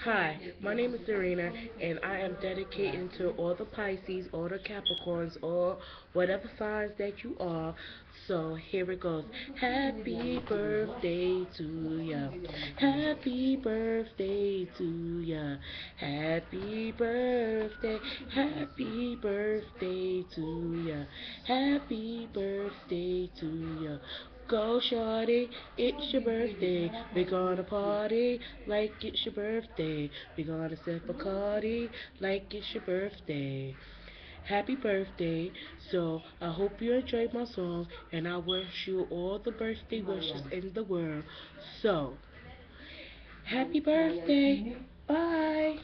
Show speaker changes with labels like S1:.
S1: Hi, my name is Serena, and I am dedicating to all the Pisces, all the Capricorns, or whatever signs that you are. So here it goes. Happy birthday to ya. Happy birthday to ya. Happy birthday. Happy birthday to ya. Happy birthday to ya. Go shorty, it's your birthday. We're gonna party like it's your birthday. We're gonna sip Bacardi like it's your birthday. Happy birthday. So I hope you enjoyed my song and I wish you all the birthday wishes in the world. So, happy birthday. Bye.